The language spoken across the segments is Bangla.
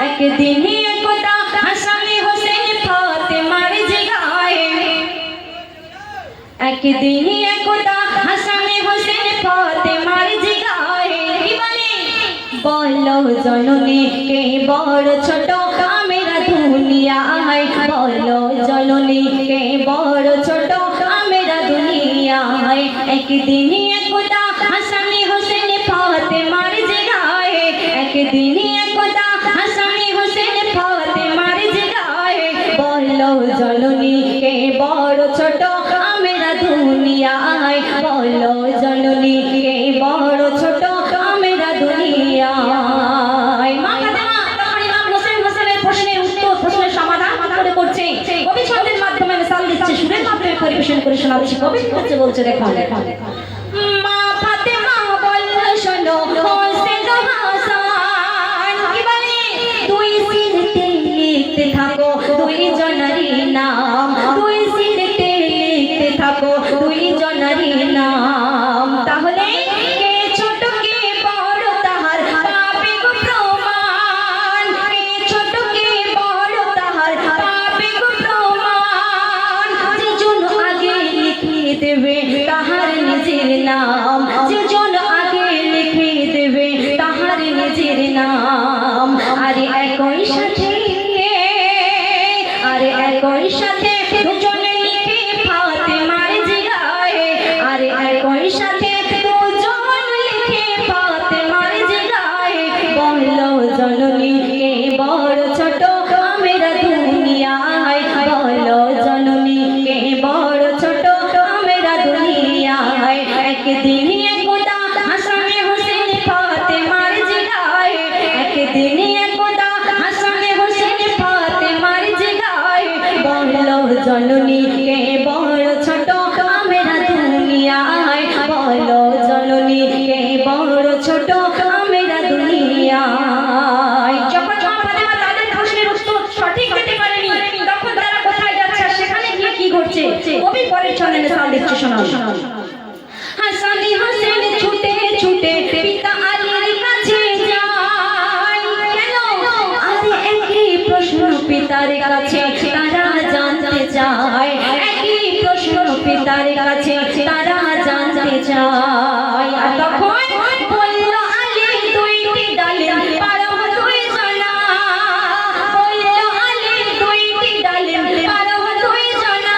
একদিন একদা হাসানে হোসেন ফাতেমার জিগায়ে, একদিন একদা হাসানে হোসেন ফাতেমার জিগায়ে কি বলো জননী কে বড় ছোট আমেরা দুনিয়ায়, বলো জননী কে বড় ছোট আমেরা দুনিয়ায়। একদিন একদা হাসানে হোসেন ফাতেমার জিগায়ে, একদিন একদা হাসানে হোসেন ফাতেমার জিগায়ে, বলো জননী কে বড় ছোট আমেরা দুনিয়ায়, বলো জননী কে বড় ছোট আমেরা দুনিয়ায়। মা ফাতেমা তখন ইমাম হোসেন হোসেনের প্রশ্নের উত্তর, প্রশ্নের সমাধান করে করছে, কবি ছন্দের মাধ্যমে মিসাল দিচ্ছে, সুরের মাধ্যমে পরিবেশন করে শোনাচ্ছে। কবি হচ্ছে বলছে দেখো মা ফাতেমা বলল শোনো হোসেন হাসান কি বলে, তুই সিলেটে লিখতে থাকো দুই জনারি নাম, তুই সিলেটে লিখতে থাকো দুই জনারি নাম, তাহলে কে ছোট কে বড় তাহার পাবে গো প্রমাণ, কে ছোট কে বড় তাহার পাবে গো প্রমাণ, যে জন আগে লিখে দেবে তাহার নিজের নাম, যে জন আগে লিখে দেবে তাহার নিজের নাম। আরে একই সাথে, আরে একই সাথে দুজনে লিখে ফাতেমার জিগায়ে, আরে একই সাথে দুজন লিখে ফাতেমার জিগায়ে, বলো জননী কে বড় ছোট আমেরা দুনিয়ায়, বলো জননী কে বড় ছোট আমেরা দুনিয়ায়। একদিন একদা হাসানে হোসেন ফাতেমার জিগায়ে, একদিন একদা হাসানে হোসেন ফাতেমার জিগায়ে, বলো জননী কে বড় ছোট আমেরা দুনিয়ায়, বলো জননী কে বড় ছোট আমেরা দুনিয়ায়। যখন মা ফাতেমা তাদের প্রশ্নের উত্তর সঠিক দিতে পারেনি, তখন তারা কোথায় যাচ্ছে, সেখানে গিয়ে কি ঘটছে, কবি পরের ছন্দে মিসাল দিচ্ছে শোনাও। হাসানে হোসেন ছুটে ছুটে পিতা আলীর কাছে যায়, কেন? আরে একই প্রশ্ন পিতার কাছে তারা জানতে চায়, একই প্রশ্ন পিতার কাছে তারা জানতে চায়। আর তখন বলল আলী দুইটি ডালিম পারো দুই জনা, বলল আলী দুইটি ডালিম পারো দুই জনা,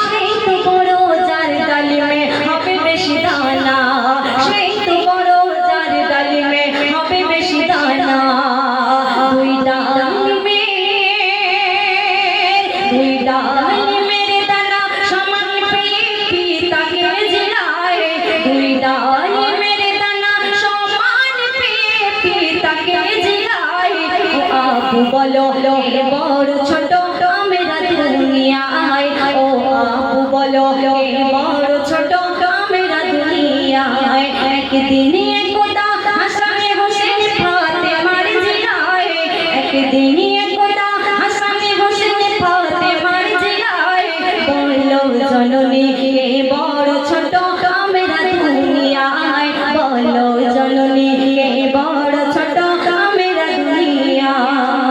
সেই তো বড় যার ডালিমে হবে বেশি দানা, সেই তো বড় যার ডালিমে হবে বেশি দানা। দুই ডালিমের দানা সমান পেয়ে পিতাকে জিগায়ে, দুই ডালিমের দানা সমান পেয়ে পিতাকে জিগায়ে, আপু বলো কে বড় ছোট আমেরা দুনিয়ায়, ও আপু বলো কে বড় ছোট আমেরা দুনিয়ায়। একদিন একদা হাসানে হোসেন ফাতেমার জিগায়ে, একদিন একদা হাসানে হোসেন ফাতেমার জিগায়ে, বলো জননী কে বড় ছোট আমেরা দুনিয়ায়, বলো জননী কে বড় ছোট আমেরা দুনিয়ায়।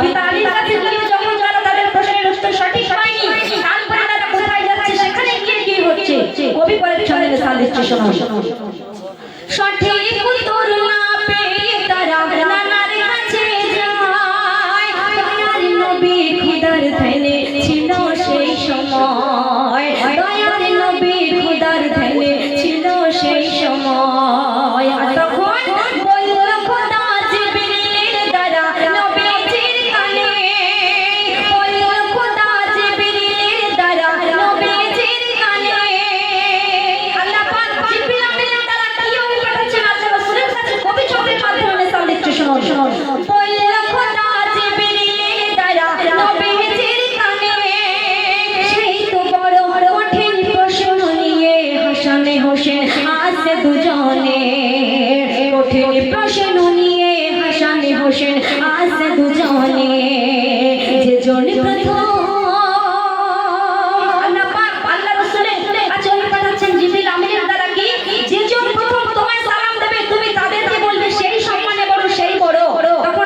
পিতা আলীর কাছে গিয়ে যখন তারা তাদের প্রশ্নের উত্তর সঠিক পায়নি, তারপরে তারা কোথায় যাচ্ছে, সেখানে গিয়ে কি হচ্ছে, কবি পরের ছন্দে মিসাল দিচ্ছে শোনাও। সঠিক উত্তর না পেয়ে তারা নানার কাছে যায়, দয়ার নবী খুদার ধ্যানে ছিল সেই সময়, দয়ার নবী খুদার ধ্যানে ছিল সেই সময়। আর তখন বলল খোদা জিবরিলের দ্বারা নবীজির কানে, বলল খোদা জিবরিলের দ্বারা নবীজির কানে, আল্লাহ পাক জিবরিল আমিনের দ্বারা কি পাঠাচ্ছেন আল্লাহ রাসূলের কাছে, কবি ছবির মাধ্যমে মিসাল দিচ্ছে শোনো। বলল খোদা জিবরিলের দ্বারা নবীজির কানে, সেই তো বড় কঠিন প্রশ্ন নিয়ে হাসানে হোসেন আসে দুজনে, কঠিন প্রশ্ন নিয়ে হাসানে হোসেন আসে দুজনে, যে জন প্রথম আল্লাহ পাক আল্লাহ রাসূলের কাছে পাঠাচ্ছেন জিবরিল আমিনের দ্বারা কি, যে জন প্রথম তোমায় সালাম দেবে তুমি তাদেরকে বলবে সেই সম্মানে বড় সেই বড়, তখন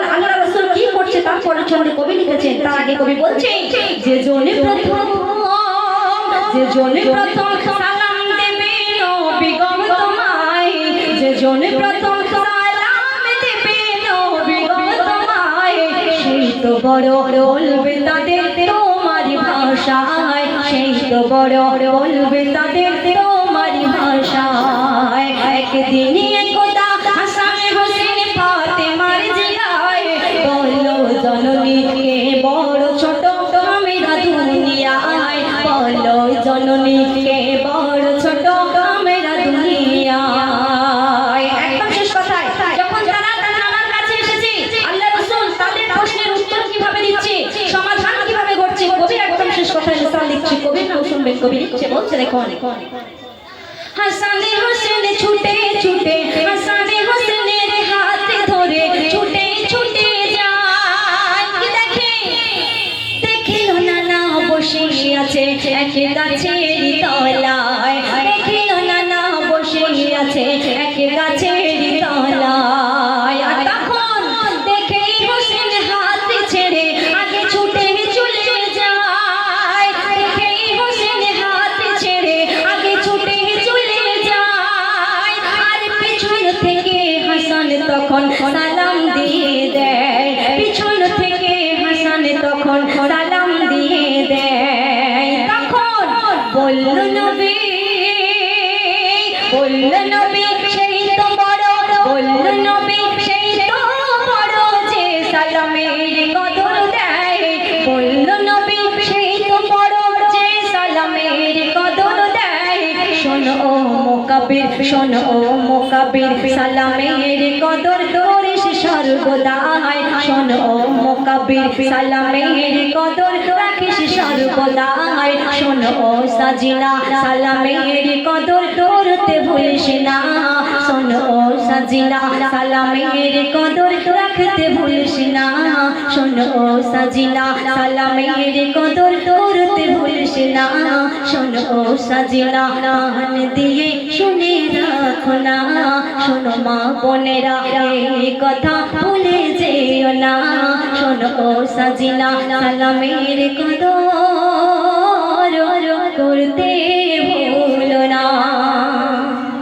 কবি লিখেছেন তার আগে কবি বলছেন যে জনে প্রথম সালাম দেবে নবী গো তোমায়, যে জনে প্রথম সালাম দেবে নবী গো তোমায়, সেই তো বড় বলবে তাদের তোমারি ভাষায়, সেই তো বড় বলবে তাদের তোমারি ভাষায়। একদিন একদা হাসান হোসেন ফাতেমার জিগায় বলো জননী কে বড় ছোট আমরা দুনিয়ায়, বলো জননী কে বড় ছোট আমরা দুনিয়ায়। একদম শেষ কথায় যখন তারা তার নানার কাছে এসেছে আল্লাহ রাসূল তাদের প্রশ্নের উত্তর কিভাবে দিচ্ছে, সমাধান কিভাবে করছে, কবি একদম শেষ কথায় মিসাল দিচ্ছে। কবির নাম শুনবেন, কবি লিখছে বলছে দেখুন হাসান হোসেন ছুটে ছুটে হাসান হোসেনের হাত ধরে ছুটে ছুটে যায়, দেখে দেখিল নানা বসে আছে এক গাছের তলায়, দেখিল নানা বসে আছে এক গাছের তলায়। আর তখন দেখে হোসেন হাত ছেড়ে আগে ছুটে চলে যায়, দেখে হোসেন হাত ছেড়ে আগে ছুটে চলে যায়। আর পিছন থেকে হাসান তখন সালাম দিয়ে দেয়, পিছন থেকে হাসান তখন সালাম দিয়ে দেয়। তখন বলল নবী সেই তো বড়, বলল নবী সেই তো বড় যে সালামের কদর দেয়, বলল নবী সেই তো বড় যে সালামের কদর দেয়। শোনো ও মুকাব্বির, শোনো ও মুকাব্বির সালামের কদর করিস সর্বদাই, শোনো ও মুকাব্বির সালামের কদর রাখিস সর্বদাই। শোনো ও সাজিনা সালামের কদর করতে ভুলিস না, শোনো ও সাজিনা সালামের কদর রাখতে ভুলিস না, শোনো ও সাজিনা সালামের কদর করতে ভুলিস না, শোনো ও সাজিনা কান দিয়ে শুনে রাখো না, শোনো মা বোনেরা এই কথা ভুলে যেও না, শোনো ও সাজিনা সালামের কদর করতে ভুলো না।